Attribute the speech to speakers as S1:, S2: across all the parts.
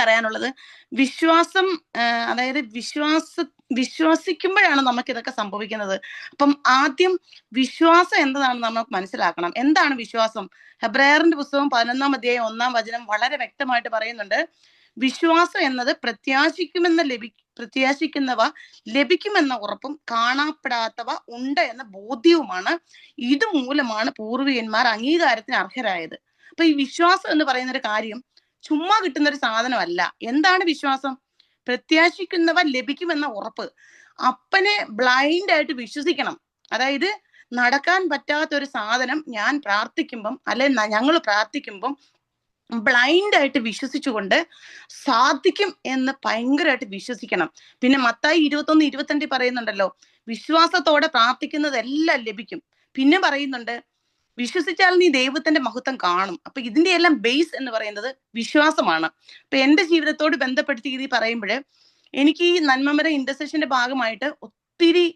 S1: പറയാനുള്ളത് വിശ്വാസം, അതായത് വിശ്വസിക്കുമ്പോഴാണ് നമുക്ക് ഇതൊക്കെ സംഭവിക്കുന്നത്. അപ്പം ആദ്യം വിശ്വാസം എന്താണെന്ന് നമുക്ക് മനസ്സിലാക്കണം. എന്താണ് വിശ്വാസം? ഹെബ്രായറിന്റെ പുസ്തകം 11-ാം അധ്യായം 1-ാം വചനം വളരെ വ്യക്തമായിട്ട് പറയുന്നുണ്ട്. വിശ്വാസം എന്നത് പ്രത്യാശിക്കുന്നവ ലഭിക്കുമെന്ന ഉറപ്പും കാണപ്പെടാത്തവ ഉണ്ട് എന്ന ബോധ്യവുമാണ്. ഇതുമൂലമാണ് പൂർവികന്മാർ അംഗീകാരത്തിന് അർഹരായത്. അപ്പൊ ഈ വിശ്വാസം എന്ന് പറയുന്ന ഒരു കാര്യം ചുമ്മാ കിട്ടുന്ന ഒരു സാധനമല്ല. എന്താണ് വിശ്വാസം? പ്രത്യാശിക്കുന്നവ ലഭിക്കുമെന്ന ഉറപ്പ്. അപ്പനെ ബ്ലൈൻഡ് ആയിട്ട് വിശ്വസിക്കണം. അതായത് നടക്കാൻ പറ്റാത്ത ഒരു സാധനം ഞാൻ പ്രാർത്ഥിക്കുമ്പം, അല്ലെ ഞങ്ങൾ പ്രാർത്ഥിക്കുമ്പം ബ്ലൈൻഡ് ആയിട്ട് വിശ്വസിച്ചുകൊണ്ട് സാധിക്കും എന്ന് ഭയങ്കരമായിട്ട് വിശ്വസിക്കണം. പിന്നെ മത്തായി 21:22 പറയുന്നുണ്ടല്ലോ, വിശ്വാസത്തോടെ പ്രാർത്ഥിക്കുന്നതെല്ലാം ലഭിക്കും. പിന്നെ പറയുന്നുണ്ട്, വിശ്വസിച്ചാൽ നീ ദൈവത്തിന്റെ മഹത്വം കാണും. അപ്പൊ ഇതിന്റെ എല്ലാം ബേസ് എന്ന് പറയുന്നത് വിശ്വാസമാണ്. അപ്പൊ എന്റെ ജീവിതത്തോട് ബന്ധപ്പെടുത്തി ഇത് പറയുമ്പോൾ എനിക്ക് ഈ നന്മമര ഇന്റർസെഷന്റെ ഭാഗമായിട്ട് ഒത്തിരി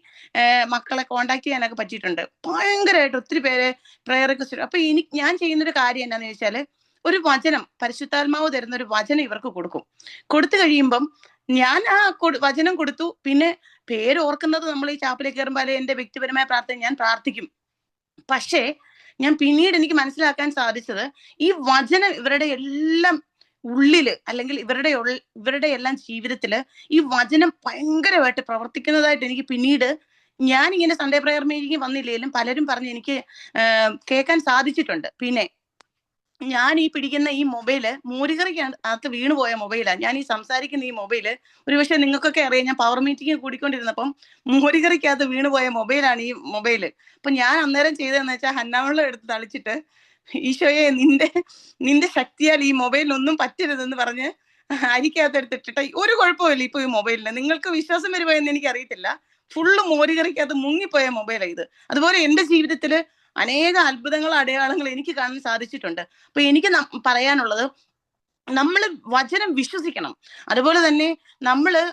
S1: മക്കളെ കോണ്ടാക്ട് ചെയ്യാനൊക്കെ പറ്റിയിട്ടുണ്ട്. ഭയങ്കരമായിട്ട് ഒത്തിരി പേരെ പ്രയർ റിക്വസ്റ്റ്. അപ്പൊ ഞാൻ ചെയ്യുന്നൊരു കാര്യം എന്താണെന്ന് ചോദിച്ചാല്, ഒരു വചനം, പരിശുദ്ധാത്മാവ് തരുന്ന ഒരു വചനം ഇവർക്ക് കൊടുത്തു കഴിയുമ്പം ഞാൻ ആ വചനം കൊടുത്തു. പിന്നെ പേര് ഓർക്കുന്നത് നമ്മൾ ഈ ചാപ്പിലേക്ക് കയറുമ്പോൾ എന്റെ വ്യക്തിപരമായ പ്രാർത്ഥന ഞാൻ പ്രാർത്ഥിക്കും. പക്ഷേ ഞാൻ പിന്നീട് എനിക്ക് മനസ്സിലാക്കാൻ സാധിച്ചത്, ഈ വചനം ഇവരുടെ എല്ലാം ഉള്ളില്, അല്ലെങ്കിൽ ഇവരുടെ എല്ലാം ജീവിതത്തില് ഈ വചനം ഭയങ്കരമായിട്ട് പ്രവർത്തിക്കുന്നതായിട്ട് എനിക്ക് പിന്നീട്, ഞാൻ ഇങ്ങനെ സൺഡേ പ്രയർ മീറ്റിംഗ് വന്നില്ലെങ്കിലും പലരും പറഞ്ഞ് എനിക്ക് കേൾക്കാൻ സാധിച്ചിട്ടുണ്ട്. പിന്നെ ഞാൻ ഈ പിടിക്കുന്ന ഈ മൊബൈല് മോരുകറിക്കകത്ത് വീണുപോയ മൊബൈലാണ്. ഞാൻ ഈ സംസാരിക്കുന്ന ഈ മൊബൈല് ഒരുപക്ഷെ നിങ്ങൾക്കൊക്കെ അറിയാം, ഞാൻ പവർ മീറ്റിംഗ് കൂടിക്കൊണ്ടിരുന്നപ്പം മോരുകറിക്കകത്ത് വീണുപോയ മൊബൈലാണ് ഈ മൊബൈല്. അപ്പൊ ഞാൻ അന്നേരം ചെയ്തതെന്ന് വെച്ചാൽ ഹന്നാവെള്ളം എടുത്ത് തളിച്ചിട്ട്, ഈശോയെ നിന്റെ ശക്തിയാൽ ഈ മൊബൈലിനൊന്നും പറ്റരുതെന്ന് പറഞ്ഞ് അരിക്കകത്തെടുത്തിട്ടിട്ട്, ഒരു കുഴപ്പമില്ല ഇപ്പൊ ഈ മൊബൈലിന്. നിങ്ങൾക്ക് വിശ്വാസം വരുമോ എന്ന് എനിക്ക് അറിയത്തില്ല. ഫുള്ള് മോരുകറിക്കകത്ത് മുങ്ങിപ്പോയ മൊബൈലാണ് ഇത്. അതുപോലെ എന്റെ ജീവിതത്തില് അനേക അത്ഭുതങ്ങൾ, അടയാളങ്ങൾ എനിക്ക് കാണാൻ സാധിച്ചിട്ടുണ്ട്. അപ്പൊ എനിക്ക് പറയാനുള്ളത്, നമ്മൾ വചനം വിശ്വസിക്കണം. അതുപോലെ തന്നെ നമ്മള്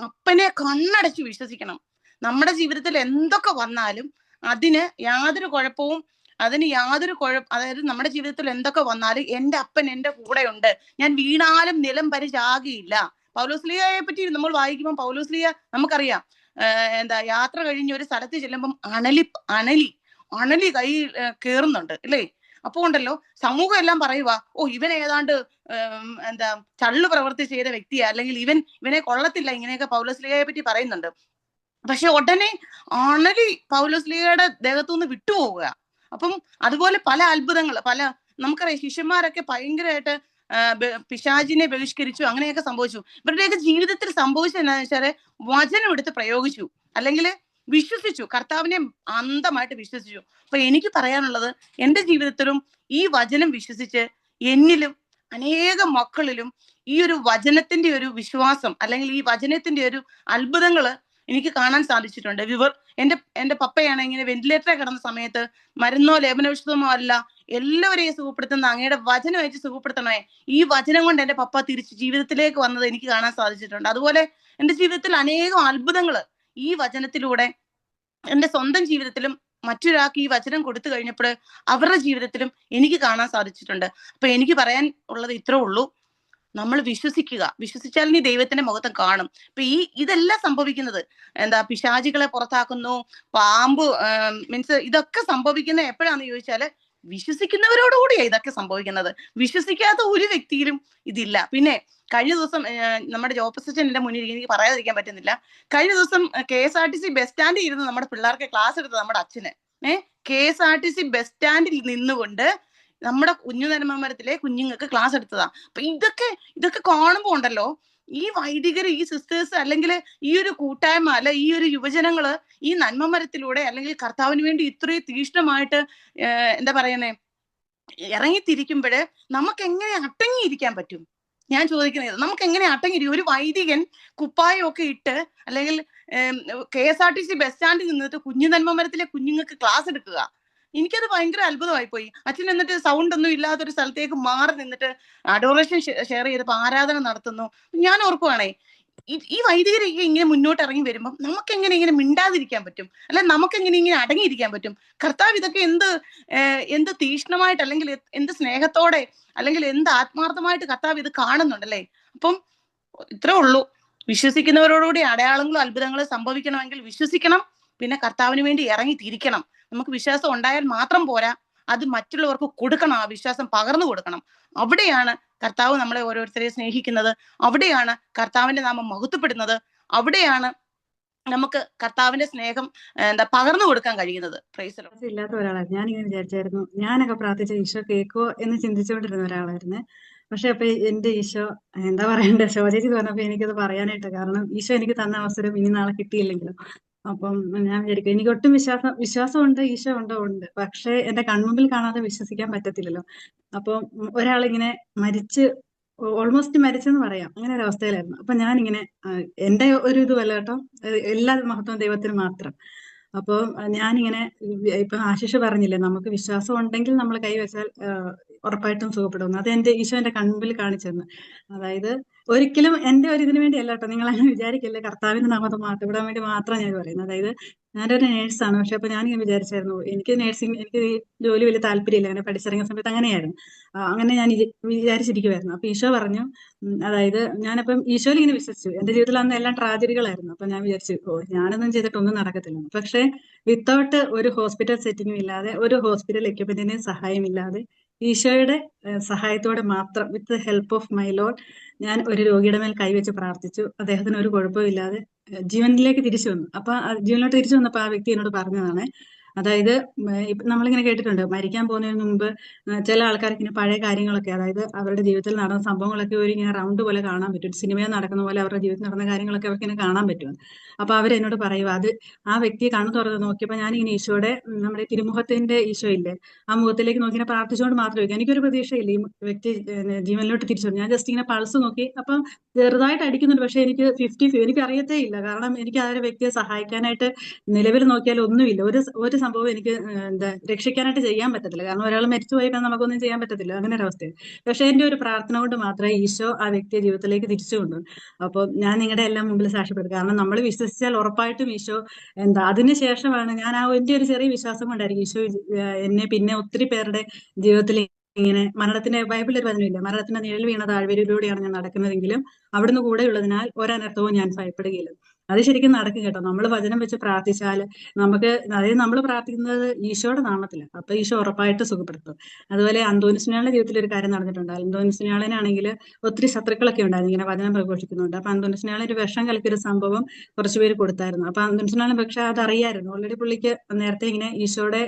S1: അപ്പനെ കണ്ണടച്ച് വിശ്വസിക്കണം. നമ്മുടെ ജീവിതത്തിൽ എന്തൊക്കെ വന്നാലും അതിന് യാതൊരു കുഴപ്പവും, അതായത് നമ്മുടെ ജീവിതത്തിൽ എന്തൊക്കെ വന്നാലും എന്റെ അപ്പൻ എന്റെ കൂടെ ഉണ്ട്. ഞാൻ വീണാലും നിലം പരിചാകിയില്ല. പൗലോസ്ലീഹയെ പറ്റി നമ്മൾ വായിക്കുമ്പോൾ പൗലോസ്ലീഹ നമുക്കറിയാം, യാത്ര കഴിഞ്ഞ് ഒരു സ്ഥലത്ത് ചെല്ലുമ്പം അണലി കൈ കേറുന്നുണ്ട് അല്ലേ? അപ്പൊ ഉണ്ടല്ലോ സമൂഹം എല്ലാം പറയുക, ഇവൻ ഏതാണ്ട് ചള്ളു പ്രവൃത്തി ചെയ്ത വ്യക്തിയാ, അല്ലെങ്കിൽ ഇവനെ കൊള്ളത്തില്ല, ഇങ്ങനെയൊക്കെ പൗലോസ്ലീഹയെ പറ്റി പറയുന്നുണ്ട്. പക്ഷെ ഉടനെ അണലി പൗലോസ്ലീഹയുടെ ദേഹത്തുനിന്ന് വിട്ടുപോവുക. അപ്പം അതുപോലെ പല അത്ഭുതങ്ങൾ, നമുക്കറിയാം ശിഷ്യന്മാരൊക്കെ ഭയങ്കരമായിട്ട് പിശാചിനെ ബഹിഷ്കരിച്ചു, അങ്ങനെയൊക്കെ സംഭവിച്ചു. ഇവരുടെയൊക്കെ ജീവിതത്തിൽ സംഭവിച്ചത് എന്താണെന്ന് വെച്ചാല് വചനം എടുത്ത് പ്രയോഗിച്ചു, അല്ലെങ്കിൽ വിശ്വസിച്ചു, കർത്താവിനെ അന്ധമായിട്ട് വിശ്വസിച്ചു. അപ്പൊ എനിക്ക് പറയാനുള്ളത്, എന്റെ ജീവിതത്തിലും ഈ വചനം വിശ്വസിച്ച് എന്നിലും അനേകം മക്കളിലും ഈ ഒരു വചനത്തിന്റെ ഒരു വിശ്വാസം, അല്ലെങ്കിൽ ഈ വചനത്തിന്റെ ഒരു അത്ഭുതങ്ങള് എനിക്ക് കാണാൻ സാധിച്ചിട്ടുണ്ട്. എന്റെ പപ്പയാണ് ഇങ്ങനെ വെന്റിലേറ്ററിൽ കിടന്ന സമയത്ത് മരുന്നോ ലേപനൌഷധമോ അല്ല, എല്ലാവരെയും സുഖപ്പെടുത്തുന്ന അങ്ങയുടെ വചനം വെച്ച് സുഖപ്പെടുത്തണമേ, ഈ വചനം കൊണ്ട് എന്റെ പപ്പ തിരിച്ച് ജീവിതത്തിലേക്ക് വന്നത് എനിക്ക് കാണാൻ സാധിച്ചിട്ടുണ്ട്. അതുപോലെ എന്റെ ജീവിതത്തിൽ അനേകം അത്ഭുതങ്ങള് ഈ വചനത്തിലൂടെ എന്റെ സ്വന്തം ജീവിതത്തിലും മറ്റൊരാൾക്ക് ഈ വചനം കൊടുത്തു കഴിഞ്ഞപ്പോൾ അവരുടെ ജീവിതത്തിലും എനിക്ക് കാണാൻ സാധിച്ചിട്ടുണ്ട്. അപ്പൊ എനിക്ക് പറയാൻ ഉള്ളത് ഇത്രേ ഉള്ളൂ, നമ്മൾ വിശ്വസിച്ചാൽ നീ ദൈവത്തിന്റെ മുഖത്ത് കാണും. ഇപ്പൊ ഇതെല്ലാം സംഭവിക്കുന്നത് പിശാചികളെ പുറത്താക്കുന്നു, പാമ്പ് മീൻസ് ഇതൊക്കെ സംഭവിക്കുന്ന എപ്പോഴാന്ന് ചോദിച്ചാല് വിശ്വസിക്കുന്നവരോടുകൂടിയാ ഇതൊക്കെ സംഭവിക്കുന്നത്. വിശ്വസിക്കാത്ത ഒരു വ്യക്തിയിലും ഇതില്ല. പിന്നെ കഴിഞ്ഞ ദിവസം നമ്മുടെ ജോപ്പസച്ചൻ എന്റെ മുന്നിൽ, എനിക്ക് പറയാതിരിക്കാൻ പറ്റുന്നില്ല, കഴിഞ്ഞ ദിവസം KSRTC ബസ് സ്റ്റാൻഡിൽ ഇരുന്ന് നമ്മുടെ പിള്ളേർക്ക് ക്ലാസ് എടുത്തത് നമ്മുടെ അച്ഛന്. KSRTC ബസ് സ്റ്റാൻഡിൽ നിന്നുകൊണ്ട് നമ്മുടെ കുഞ്ഞുനന്മമരത്തിലെ കുഞ്ഞുങ്ങൾക്ക് ക്ലാസ് എടുത്തതാ. അപ്പൊ ഇതൊക്കെ കാണുമ്പോ ഉണ്ടല്ലോ, ഈ വൈദികര്, ഈ സിസ്റ്റേഴ്സ്, അല്ലെങ്കിൽ ഈ ഒരു കൂട്ടായ്മ, അല്ല ഈ ഒരു യുവജനങ്ങള് ഈ നന്മമരത്തിലൂടെ, അല്ലെങ്കിൽ കർത്താവിന് വേണ്ടി ഇത്രയും തീഷ്ണമായിട്ട് എന്താ പറയുന്നേ ഇറങ്ങിത്തിരിക്കുമ്പോഴ് നമുക്ക് എങ്ങനെ അടങ്ങിയിരിക്കാൻ പറ്റും? ഞാൻ ചോദിക്കുന്നത്, നമുക്ക് എങ്ങനെ അടങ്ങിയിരിക്കും? ഒരു വൈദികൻ കുപ്പായമൊക്കെ ഇട്ട്, അല്ലെങ്കിൽ KSRTC ബസ് സ്റ്റാൻഡിൽ നിന്നിട്ട് കുഞ്ഞുനന്മമരത്തിലെ കുഞ്ഞുങ്ങൾക്ക് ക്ലാസ് എടുക്കുക. എനിക്കത് ഭയങ്കര അത്ഭുതമായി പോയി. അച്ഛൻ എന്നിട്ട് സൗണ്ട് ഒന്നും ഇല്ലാത്തൊരു സ്ഥലത്തേക്ക് മാറി നിന്നിട്ട് അഡോറേഷൻ ഷെയർ ചെയ്തപ്പോൾ ആരാധന നടത്തുന്നു. ഞാൻ ഓർക്കുവാണേ, ഈ വൈദികരൊക്കെ ഇങ്ങനെ മുന്നോട്ട് ഇറങ്ങി വരുമ്പോൾ നമുക്ക് എങ്ങനെ ഇങ്ങനെ മിണ്ടാതിരിക്കാൻ പറ്റും? അല്ലെ നമുക്ക് എങ്ങനെ ഇങ്ങനെ അടങ്ങിയിരിക്കാൻ പറ്റും? കർത്താവ് ഇതൊക്കെ എന്ത് തീഷ്ണമായിട്ട്, അല്ലെങ്കിൽ എന്ത് സ്നേഹത്തോടെ, അല്ലെങ്കിൽ എന്ത് ആത്മാർത്ഥമായിട്ട് കർത്താവ് ഇത് കാണുന്നുണ്ടല്ലേ? അപ്പം ഇത്രേ ഉള്ളൂ. വിശ്വസിക്കുന്നവരോടുകൂടി അടയാളങ്ങളും അത്ഭുതങ്ങളും സംഭവിക്കണമെങ്കിൽ വിശ്വസിക്കണം, പിന്നെ കർത്താവിന് വേണ്ടി ഇറങ്ങി തിരിക്കണം. നമുക്ക് വിശ്വാസം ഉണ്ടായാൽ മാത്രം പോരാ, അത് മറ്റുള്ളവർക്ക് കൊടുക്കണം, ആ വിശ്വാസം പകർന്നു കൊടുക്കണം. അവിടെയാണ് കർത്താവ് നമ്മളെ ഓരോരുത്തരെ സ്നേഹിക്കുന്നത്, അവിടെയാണ് കർത്താവിന്റെ നാമം മഹത്വപ്പെടുന്നത്, അവിടെയാണ് നമുക്ക് കർത്താവിന്റെ സ്നേഹം പകർന്നു കൊടുക്കാൻ കഴിയുന്നത്. Praise the Lord.
S2: ഇല്ലാത്ത ഒരാളാണ്. ഞാനിങ്ങനെ വിചാരിച്ചായിരുന്നു, ഞാനൊക്കെ പ്രാർത്ഥിച്ച ഈശോ കേൾക്കോ എന്ന് ചിന്തിച്ചുകൊണ്ടിരുന്ന ഒരാളായിരുന്നു. പക്ഷെ അപ്പൊ എന്റെ ഈശോ എന്താ പറയണ്ടേ, ശോചേച്ചി പറഞ്ഞപ്പോ എനിക്കത് പറയാനായിട്ട്, കാരണം ഈശോ എനിക്ക് തന്ന അവസരം ഇനി നാളെ കിട്ടിയില്ലെങ്കിലും. അപ്പം ഞാൻ വിചാരിക്കും, എനിക്ക് ഒട്ടും വിശ്വാസം ഉണ്ട്, ഈശോ ഉണ്ടോ ഉണ്ട്, പക്ഷെ എന്റെ കൺമുമ്പിൽ കാണാതെ വിശ്വസിക്കാൻ പറ്റത്തില്ലല്ലോ. അപ്പം ഒരാളിങ്ങനെ മരിച്ച്, ഓൾമോസ്റ്റ് മരിച്ചെന്ന് പറയാം, അങ്ങനെ ഒരു അവസ്ഥയിലായിരുന്നു. അപ്പൊ ഞാനിങ്ങനെ എന്റെ ഒരു ഇതുമല്ല കേട്ടോ, എല്ലാ മഹത്വം ദൈവത്തിന് മാത്രം. അപ്പോൾ ഞാനിങ്ങനെ ഇപ്പൊ ആശിഷ് പറഞ്ഞില്ലേ, നമുക്ക് വിശ്വാസം ഉണ്ടെങ്കിൽ നമ്മൾ കൈവച്ചാൽ ഉറപ്പായിട്ടും സുഖപ്പെടുന്നു. അത് എന്റെ ഈശോ എന്റെ കൺമുമ്പിൽ കാണിച്ചു തന്നു. അതായത് ഒരിക്കലും എന്റെ ഒരു ഇതിനു വേണ്ടി അല്ല കേട്ടോ, നിങ്ങൾ അങ്ങനെ വിചാരിക്കല്ലേ, കർത്താവിന്റെ നാമത്തെ മാറ്റപ്പെടാൻ വേണ്ടി മാത്രം ഞാൻ പറയുന്നത്. അതായത് ഞാനൊരു നേഴ്സാണ്, പക്ഷെ അപ്പൊ ഞാനിങ്ങനെ വിചാരിച്ചായിരുന്നു, എനിക്ക് നേഴ്സിംഗ്, എനിക്ക് ഈ ജോലി വലിയ താല്പര്യമില്ല, അങ്ങനെ പഠിച്ചിറങ്ങിയ സമയത്ത് അങ്ങനെയായിരുന്നു. അങ്ങനെ ഞാൻ വിചാരിച്ചിരിക്കുമായിരുന്നു. അപ്പൊ ഈശോ പറഞ്ഞു, അതായത് ഞാനപ്പം ഈശോയിൽ ഇങ്ങനെ വിശ്വസിച്ചു. എന്റെ ജീവിതത്തിൽ അന്ന് എല്ലാം ട്രാജഡികളായിരുന്നു. അപ്പൊ ഞാൻ വിചാരിച്ചു, ഓ ഞാനൊന്നും ചെയ്തിട്ടൊന്നും നടക്കത്തില്ല. പക്ഷെ വിത്തൗട്ട് ഒരു ഹോസ്പിറ്റൽ സെറ്റിംഗും ഇല്ലാതെ, ഒരു ഹോസ്പിറ്റൽ എക്യുപ്മെന്റിന്റെയും സഹായമില്ലാതെ, ഈശോയുടെ സഹായത്തോടെ മാത്രം, with help of my Lord, ഞാൻ ഒരു രോഗിയുടെ മേൽ കൈവച്ച് പ്രാർത്ഥിച്ചു. അദ്ദേഹത്തിന് ഒരു കുഴപ്പവും ഇല്ലാതെ ജീവനിലേക്ക് തിരിച്ചു വന്നു. അപ്പൊ ജീവനിലോട്ട് തിരിച്ചു വന്നപ്പോ ആ വ്യക്തി എന്നോട് പറഞ്ഞതാണ്, അതായത് നമ്മളിങ്ങനെ കേട്ടിട്ടുണ്ട്, മരിക്കാൻ പോകുന്നതിന് മുമ്പ് ചില ആൾക്കാർക്ക് ഇങ്ങനെ പഴയ കാര്യങ്ങളൊക്കെ, അതായത് അവരുടെ ജീവിതത്തിൽ നടന്ന സംഭവങ്ങളൊക്കെ ഒരു ഇങ്ങനെ റൗണ്ട് പോലെ കാണാൻ പറ്റും, സിനിമയിൽ നടക്കുന്ന പോലെ അവരുടെ ജീവിതത്തിൽ നടന്ന കാര്യങ്ങളൊക്കെ അവർക്ക് ഇങ്ങനെ കാണാൻ പറ്റും. അപ്പൊ അവരെന്നോട് പറയുക, അത് ആ വ്യക്തിയെ കണ്ണു തുറന്ന് നോക്കിയപ്പോ ഞാനിങ്ങനെ ഈശോയുടെ, നമ്മുടെ തിരുമുഖത്തിന്റെ ഈശോ ഇല്ലേ, ആ മുഖത്തിലേക്ക് നോക്കി ഇങ്ങനെ പ്രാർത്ഥിച്ചുകൊണ്ട് മാത്രം ഇരിക്കും. എനിക്കൊരു പ്രതീക്ഷയില്ല ഈ വ്യക്തി ജീവനിലോട്ട് തിരിച്ചു വരും. ഞാൻ ജസ്റ്റ് ഇങ്ങനെ പൾസ് നോക്കി, അപ്പം ചെറുതായിട്ട് അടിക്കുന്നുണ്ട്, പക്ഷെ എനിക്ക് 50 എനിക്ക് അറിയത്തേ ഇല്ല, കാരണം എനിക്ക് ആ ഒരു വ്യക്തിയെ സഹായിക്കാനായിട്ട് നിലവിൽ നോക്കിയാൽ ഒന്നുമില്ല, ഒരു സംഭവം എനിക്ക് രക്ഷിക്കാനായിട്ട് ചെയ്യാൻ പറ്റത്തില്ല, കാരണം ഒരാൾ മരിച്ചു പോയിട്ടാൽ നമുക്കൊന്നും ചെയ്യാൻ പറ്റത്തില്ല, അങ്ങനെ ഒരു അവസ്ഥയാണ്. പക്ഷെ എന്റെ ഒരു പ്രാർത്ഥന കൊണ്ട് മാത്രമേ ഈശോ ആ വ്യക്തിയെ ജീവിതത്തിലേക്ക് തിരിച്ചു കൊണ്ടു. അപ്പൊ ഞാൻ നിങ്ങളുടെ എല്ലാം മുമ്പിൽ സാക്ഷ്യപ്പെടും, കാരണം നമ്മൾ വിശ്വസിച്ചാൽ ഉറപ്പായിട്ടും ഈശോ അതിനുശേഷമാണ് ഞാൻ എന്റെ ഒരു ചെറിയ വിശ്വാസം കൊണ്ടായിരിക്കും ഈശോ എന്നെ പിന്നെ ഒത്തിരി പേരുടെ ജീവിതത്തിൽ ഇങ്ങനെ, മരണത്തിന്റെ ബൈബിളിൽ ഒരു വചനമില്ല, മരണത്തിന്റെ നിഴൽ വീണ താഴ്വരയിലൂടെയാണ് ഞാൻ നടക്കുന്നതെങ്കിലും അവിടുന്ന് കൂടെ ഉള്ളതിനാൽ ഒരനർത്ഥവും ഞാൻ ഭയപ്പെടുകയില്ല. അത് ശരിക്കും നടക്കും കേട്ടോ, നമ്മൾ വചനം വെച്ച് പ്രാർത്ഥിച്ചാൽ നമുക്ക്, അതായത് നമ്മൾ പ്രാർത്ഥിക്കുന്നത് ഈശോയുടെ നാമത്തിലാണ്, അപ്പൊ ഈശോ ഉറപ്പായിട്ട് സുഖപ്പെടുത്തും. അതുപോലെ അന്തോനിസ്നാളുടെ ജീവിതത്തിൽ ഒരു കാര്യം നടന്നിട്ടുണ്ട്. അന്തോനിസ്നാളിനാണെങ്കിൽ ഒത്തിരി ശത്രുക്കളൊക്കെ ഉണ്ടായിരുന്നു, ഇങ്ങനെ വചനം പ്രഘോഷിക്കുന്നുണ്ട്. അപ്പൊ അന്തോനിസ്നാളെ ഒരു വിഷം കലക്കിയൊരു സംഭവം കുറച്ചുപേര് കൊടുത്തായിരുന്നു. അപ്പൊ അന്തോനിസ്നാളിന് പക്ഷെ അതറിയായിരുന്നു, ഓൾറെഡി പുള്ളിക്ക് നേരത്തെ ഇങ്ങനെ ഈശോയുടെ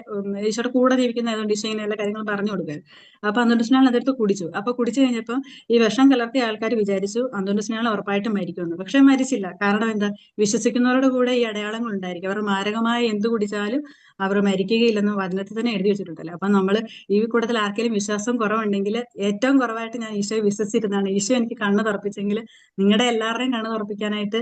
S2: കൂടെ ജീവിക്കുന്നതായതുകൊണ്ട് ഈശോ ഇങ്ങനെ എല്ലാ കാര്യങ്ങളും പറഞ്ഞു കൊടുക്കുക. അപ്പൊ അന്തോനിസ്നാൾ അതെടുത്ത് കുടിച്ചു. അപ്പൊ കുടിച്ചു കഴിഞ്ഞപ്പോൾ ഈ വിഷം കലർത്തിയ ആൾക്കാർ വിചാരിച്ചു അന്തോനിസ്നാൾ ഉറപ്പായിട്ടും മരിക്കുമെന്ന്. പക്ഷെ മരിച്ചില്ല. കാരണം എന്താ, വിശ്വസിക്കുന്നവരുടെ കൂടെ ഈ അടയാളങ്ങൾ ഉണ്ടായിരിക്കും. അവർ മാരകമായ എന്ത് കുടിച്ചാലും അവർ മരിക്കുകയില്ലെന്ന് വചനത്തിൽ തന്നെ എഴുതി വെച്ചിട്ടുണ്ടല്ലോ. അപ്പൊ നമ്മൾ ഈ കൂട്ടത്തിൽ ആർക്കെങ്കിലും വിശ്വാസം കുറവുണ്ടെങ്കിൽ, ഏറ്റവും കുറവായിട്ട് ഞാൻ ഈശോയെ വിശ്വസിച്ചിരുന്നതാണ്. ഈശോ എനിക്ക് കണ്ണ് തുറപ്പിച്ചെങ്കിൽ നിങ്ങളുടെ എല്ലാവരുടെയും കണ്ണ് തുറപ്പിക്കാനായിട്ട്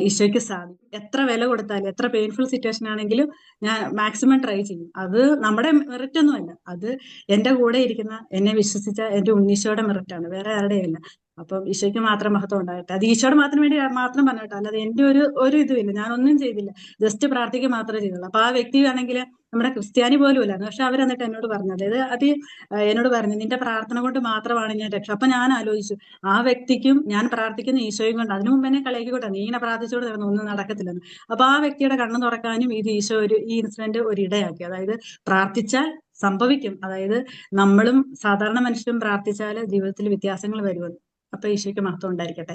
S2: ഈശോയ്ക്ക് സാധിക്കും. എത്ര വില കൊടുത്താലും, എത്ര പെയിൻഫുൾ സിറ്റുവേഷൻ ആണെങ്കിലും ഞാൻ മാക്സിമം ട്രൈ ചെയ്യും. അത് നമ്മുടെ മെറിറ്റ് ഒന്നുമല്ല, അത് എന്റെ കൂടെ ഇരിക്കുന്ന, എന്നെ വിശ്വസിച്ച എന്റെ ഉണ്ണീശോയുടെ മെറിറ്റാണ്, വേറെ ആരുടെയല്ല. അപ്പം ഈശോയ്ക്ക് മാത്രം മഹത്വം ഉണ്ടാകട്ടെ. അത് ഈശോയുടെ മാത്രം വേണ്ടി മാത്രം പറഞ്ഞിട്ടോ, അല്ലാതെ എന്റെ ഒരു ഇതുമില്ല, ഞാനൊന്നും ചെയ്തില്ല, ജസ്റ്റ് പ്രാർത്ഥിക്കുക മാത്രമേ ചെയ്തുള്ളൂ. അപ്പൊ ആ വ്യക്തി ആണെങ്കിൽ നമ്മുടെ ക്രിസ്ത്യാനി പോലും അല്ലായിരുന്നു, പക്ഷെ അവരെന്നിട്ട് എന്നോട് പറഞ്ഞു, അതായത് എന്നോട് പറഞ്ഞു, നിന്റെ പ്രാർത്ഥന കൊണ്ട് മാത്രമാണ് ഞാൻ രക്ഷ. അപ്പൊ ഞാൻ ആലോചിച്ചു, ആ വ്യക്തിക്കും ഞാൻ പ്രാർത്ഥിക്കുന്ന ഈശോയും കൊണ്ട്, അതിനു മുമ്പ് എന്നെ കളയാക്കിക്കോട്ടെ, നീ ഇങ്ങനെ പ്രാർത്ഥിച്ചോട് തരുന്നു, ഒന്നും നടക്കത്തില്ലെന്ന്. അപ്പൊ ആ വ്യക്തിയുടെ കണ്ണു തുറക്കാനും ഇത് ഈശോ ഈ ഇൻസിഡന്റ് ഒരു ഇടയാക്കി. അതായത് പ്രാർത്ഥിച്ചാൽ സംഭവിക്കും, അതായത് നമ്മളും സാധാരണ മനുഷ്യരും പ്രാർത്ഥിച്ചാൽ ജീവിതത്തിൽ വ്യത്യാസങ്ങൾ വരുമെന്ന്. അപ്പൊ ഈശോയ്ക്ക് മഹത്വം ഉണ്ടായിരിക്കട്ടെ.